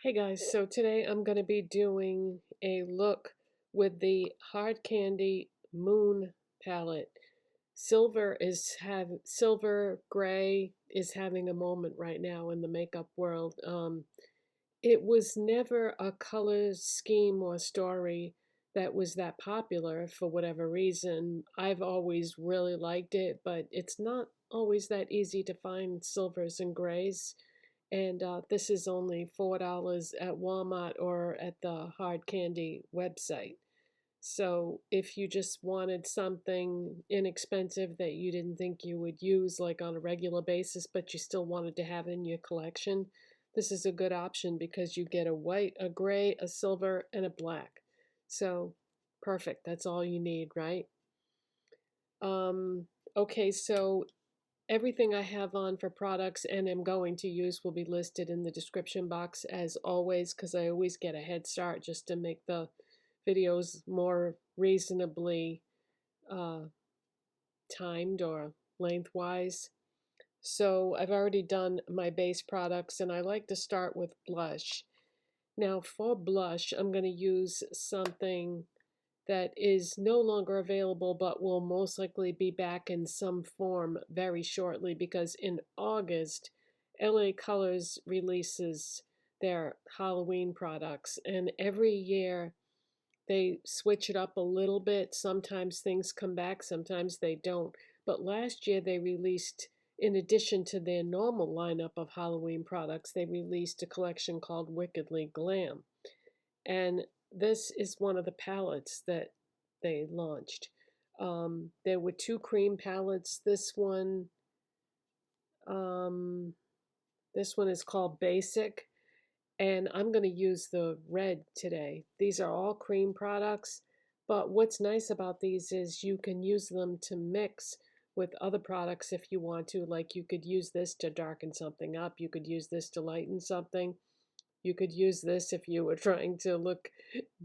Hey guys, so today I'm going to be doing a look with the Hard Candy Moon palette. Silver gray is having a moment right now in the makeup world. It was never a color scheme or story that was that popular for whatever reason. I've always really liked it, but it's not always that easy to find silvers and grays. And this is only $4 at Walmart or at the Hard Candy website. So if you just wanted something inexpensive that you didn't think you would use like on a regular basis, but you still wanted to have in your collection, this is a good option because you get a white, a gray, a silver, and a black. So perfect. That's all you need, right? Okay, so everything I have on for products and am going to use will be listed in the description box as always, because I always get a head start just to make the videos more reasonably uh, timed or lengthwise. So I've already done my base products and I like to start with blush. Now for blush, I'm going to use something that is no longer available but will most likely be back in some form very shortly because in August, LA Colors releases their Halloween products, and every year they switch it up a little bit. Sometimes things come back, sometimes they don't. But last year they released, in addition to their normal lineup of Halloween products, they released a collection called Wickedly Glam. And this is one of the palettes that they launched. There were two cream palettes. Um, this one is called Basic, and I'm going to use the red today. These are all cream products, but what's nice about these is you can use them to mix with other products if you want to. Like you could use this to darken something up. You could use this to lighten something. You could use this if you were trying to look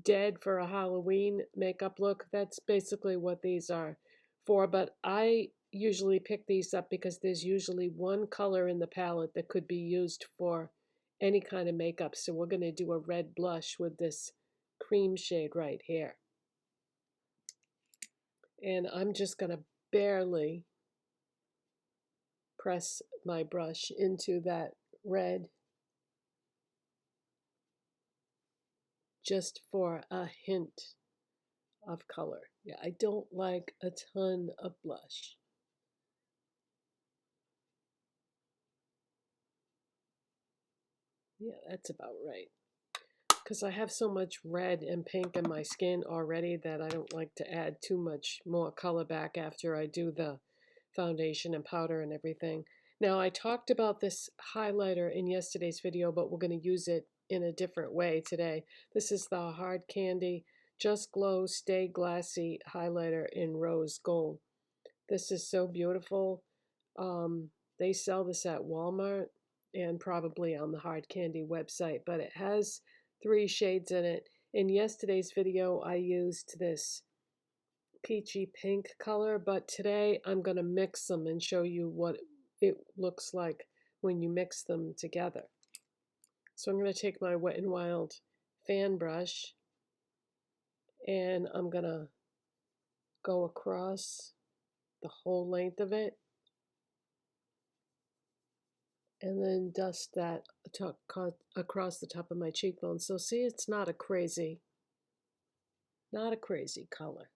dead for a Halloween makeup look. That's basically what these are for. But I usually pick these up because there's usually one color in the palette that could be used for any kind of makeup. So we're going to do a red blush with this cream shade right here. And I'm just going to barely press my brush into that red just for a hint of color. Yeah, I don't like a ton of blush. Yeah, that's about right. Because I have so much red and pink in my skin already that I don't like to add too much more color back after I do the foundation and powder and everything. Now, I talked about this highlighter in yesterday's video, but we're going to use it in a different way today. This is the Hard Candy Just Glow Stay Glassy highlighter in rose gold. This is so beautiful. They sell this at Walmart and probably on the Hard Candy website, but it has 3 shades in it. In yesterday's video, I used this peachy pink color, but today I'm going to mix them and show you what it looks like when you mix them together. So I'm going to take my Wet n Wild fan brush and I'm going to go across the whole length of it and then dust that across the top of my cheekbone. So see, it's not a crazy color.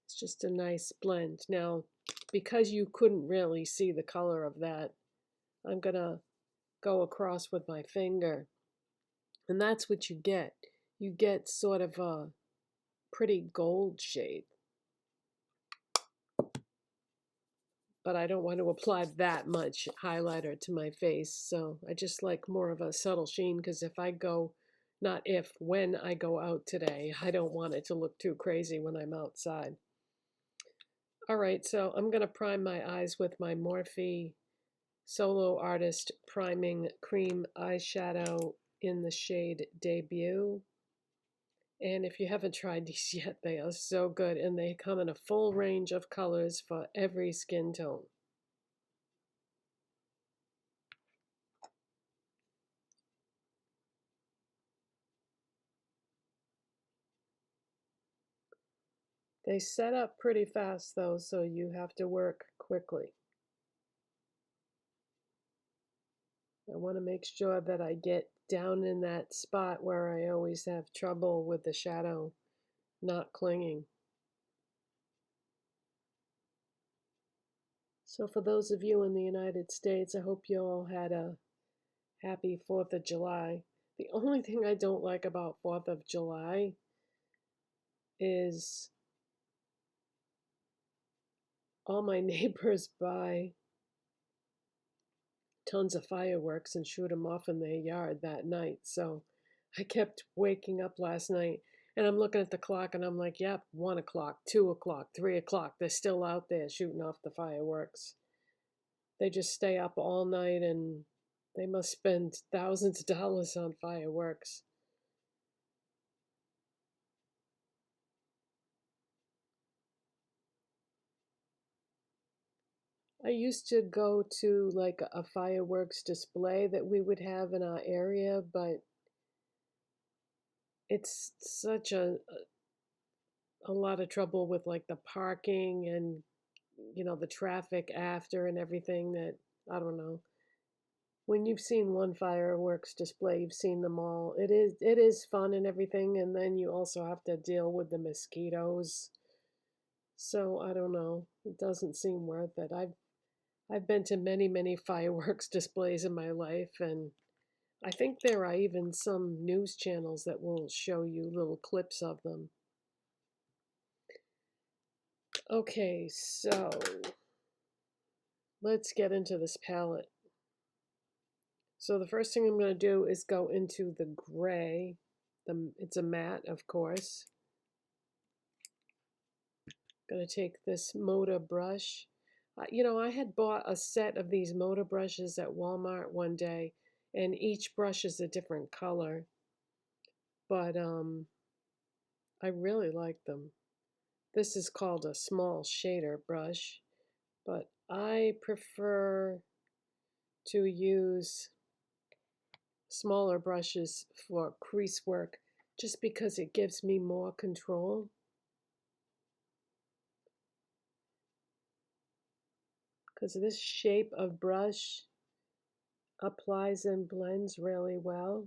It's just a nice blend. Now, because you couldn't really see the color of that, I'm gonna go across with my finger. And that's what you get. You get sort of a pretty gold shade. But I don't want to apply that much highlighter to my face, so I just like more of a subtle sheen because if I go, not if, when I go out today, I don't want it to look too crazy when I'm outside. All right, so I'm going to prime my eyes with my Morphe Solo Artist Priming Cream Eyeshadow in the shade Debut. And if you haven't tried these yet, they are so good, and they come in a full range of colors for every skin tone. They set up pretty fast though, so you have to work quickly. I want to make sure that I get down in that spot where I always have trouble with the shadow not clinging. So for those of you in the United States, I hope you all had a happy 4th of July. The only thing I don't like about 4th of July is all my neighbors buy tons of fireworks and shoot them off in their yard that night. So I kept waking up last night and I'm looking at the clock and I'm like, yep, 1 o'clock, 2 o'clock, 3 o'clock. They're still out there shooting off the fireworks. They just stay up all night and they must spend thousands of dollars on fireworks. I used to go to like a fireworks display that we would have in our area, but it's such a lot of trouble with like the parking and the traffic after and everything that I don't know. When you've seen one fireworks display, you've seen them all. It is fun and everything, and then you also have to deal with the mosquitoes. So I don't know. It doesn't seem worth it. I've been to many fireworks displays in my life, and I think there are even some news channels that will show you little clips of them. Okay, so let's get into this palette. So the first thing I'm going to do is go into the gray. It's a matte, of course. Going to take this Moda brush. I had bought a set of these Moda brushes at Walmart one day, and each brush is a different color. But I really like them. This is called a small shader brush, but I prefer to use smaller brushes for crease work just because it gives me more control. Because this shape of brush applies and blends really well.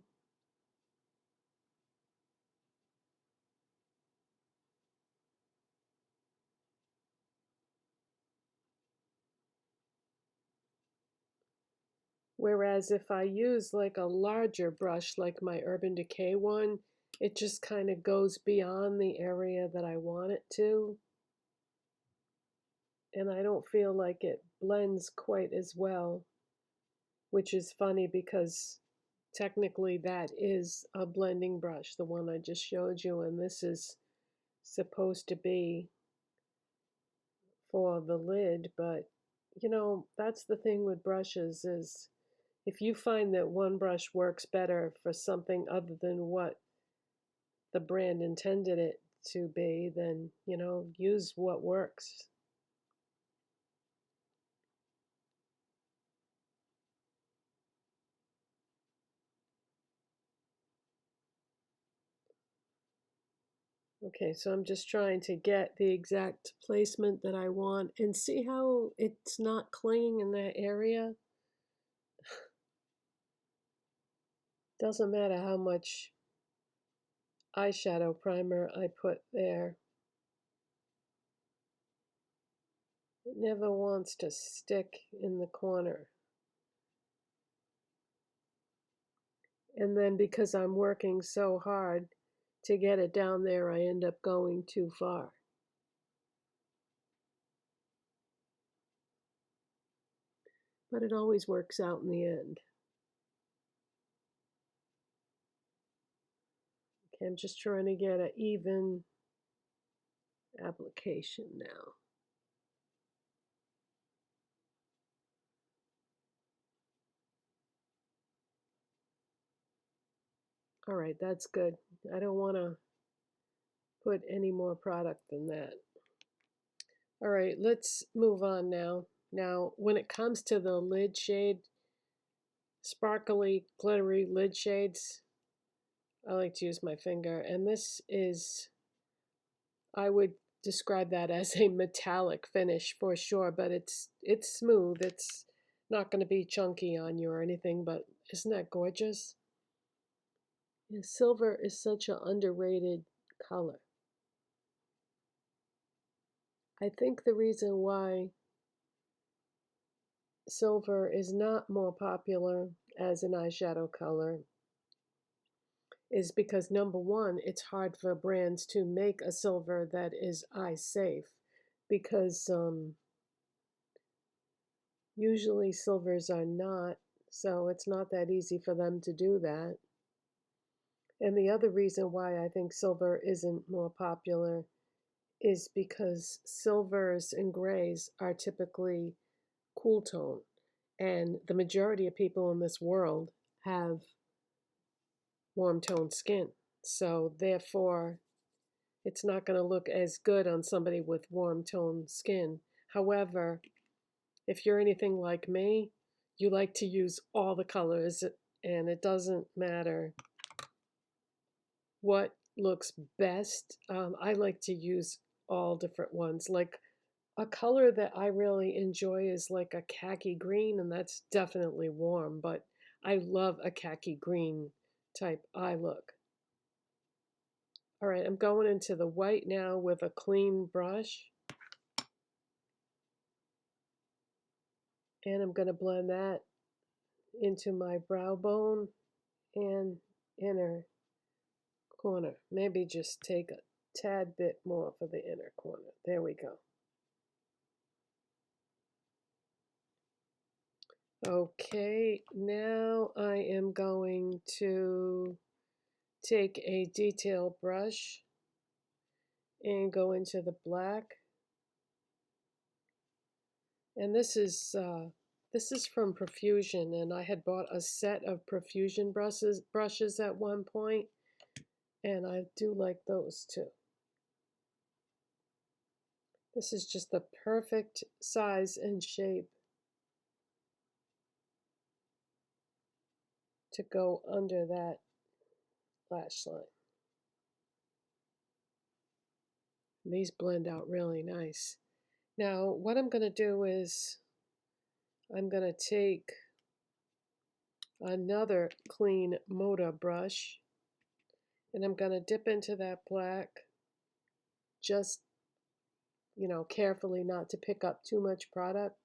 Whereas if I use like a larger brush, like my Urban Decay one, it just kind of goes beyond the area that I want it to. And I don't feel like it blends quite as well, which is funny because technically that is a blending brush, the one I just showed you, and this is supposed to be for the lid. But that's the thing with brushes is if you find that one brush works better for something other than what the brand intended it to be, then use what works. Okay, so I'm just trying to get the exact placement that I want and see how it's not clinging in that area. Doesn't matter how much eyeshadow primer I put there. It never wants to stick in the corner. And then because I'm working so hard to get it down there, I end up going too far. But it always works out in the end. Okay, I'm just trying to get an even application now. All right, that's good. I don't want to put any more product than that. All right, let's move on now. Now, when it comes to the lid shade, sparkly, glittery lid shades, I like to use my finger. And this is, I would describe that as a metallic finish for sure, but it's smooth. It's not going to be chunky on you or anything, but isn't that gorgeous? Yeah, silver is such an underrated color. I think the reason why silver is not more popular as an eyeshadow color is because number one, it's hard for brands to make a silver that is eye safe because usually silvers are not, so it's not that easy for them to do that. And the other reason why I think silver isn't more popular is because silvers and grays are typically cool tone, and the majority of people in this world have warm toned skin. So therefore, it's not going to look as good on somebody with warm toned skin. However, if you're anything like me, you like to use all the colors, and it doesn't matter what looks best. I like to use all different ones. Like a color that I really enjoy is like a khaki green, and that's definitely warm, but I love a khaki green type eye look. All right, I'm going into the white now with a clean brush. And I'm going to blend that into my brow bone and inner corner. Maybe just take a tad bit more for the inner corner. There we go. Okay, now I am going to take a detail brush and go into the black. And this is from Profusion, and I had bought a set of Profusion brushes at one point, and I do like those too. This is just the perfect size and shape to go under that lash line. And these blend out really nice. Now, what I'm going to do is I'm going to take another clean Moda brush, and I'm going to dip into that black, just, carefully not to pick up too much product.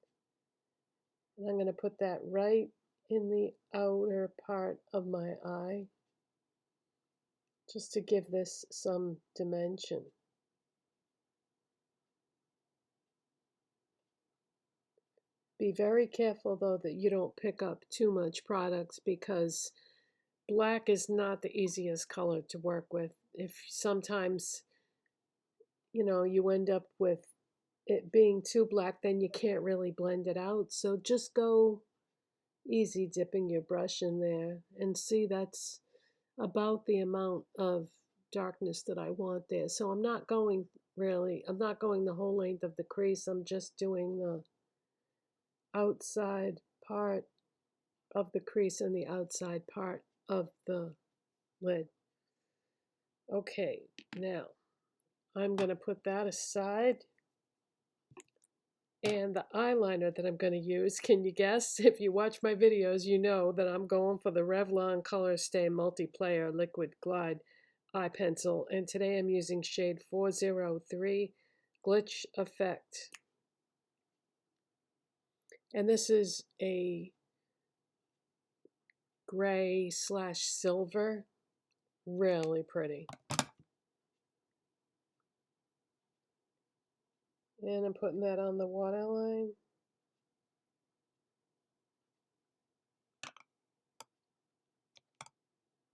And I'm going to put that right in the outer part of my eye, just to give this some dimension. Be very careful though that you don't pick up too much products, because black is not the easiest color to work with. If sometimes, you end up with it being too black, then you can't really blend it out. So just go easy dipping your brush in there and see that's about the amount of darkness that I want there. So I'm not going the whole length of the crease. I'm just doing the outside part of the crease and the outside part of the lid. Okay, now I'm going to put that aside. And the eyeliner that I'm going to use, can you guess? If you watch my videos, you know that I'm going for the Revlon Colorstay Multiplayer Liquid Glide Eye Pencil. And today I'm using shade 403 Glitch Effect. And this is a gray / silver. Really pretty. And I'm putting that on the waterline.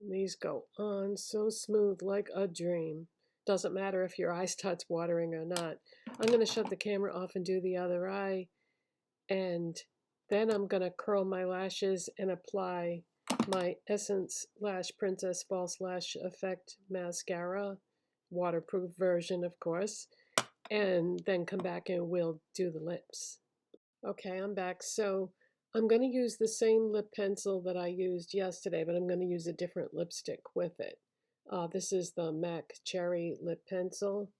These go on so smooth, like a dream. Doesn't matter if your eye starts watering or not. I'm going to shut the camera off and do the other eye. And then I'm going to curl my lashes and apply my Essence Lash Princess False Lash Effect Mascara. Waterproof version, of course. And then come back and we'll do the lips. Okay, I'm back. So I'm going to use the same lip pencil that I used yesterday, but I'm going to use a different lipstick with it. This is the MAC Cherry Lip Pencil.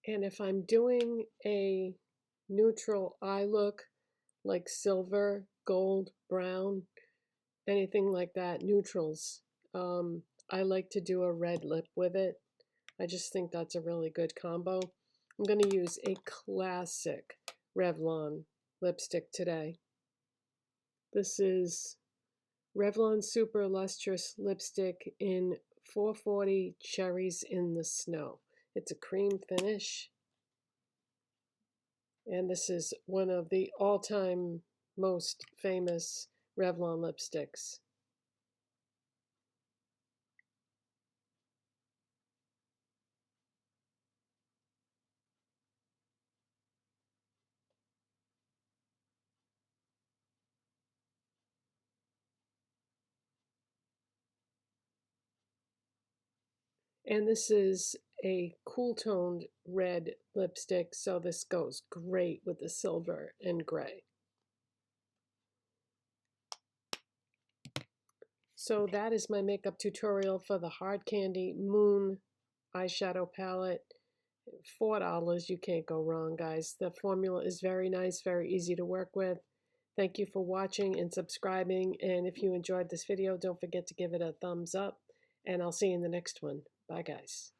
And if I'm doing a neutral eye look, like silver, gold, brown, anything like that, neutrals, I like to do a red lip with it. I just think that's a really good combo. I'm going to use a classic Revlon lipstick today. This is Revlon Super Lustrous Lipstick in 440 Cherries in the Snow. It's a cream finish. And this is one of the all-time most famous Revlon lipsticks. And this is a cool toned red lipstick, so this goes great with the silver and gray. So that is my makeup tutorial for the Hard Candy Moon eyeshadow palette. $4, you can't go wrong, guys. The formula is very nice, very easy to work with. Thank you for watching and subscribing. And if you enjoyed this video, don't forget to give it a thumbs up. And I'll see you in the next one. Bye, guys.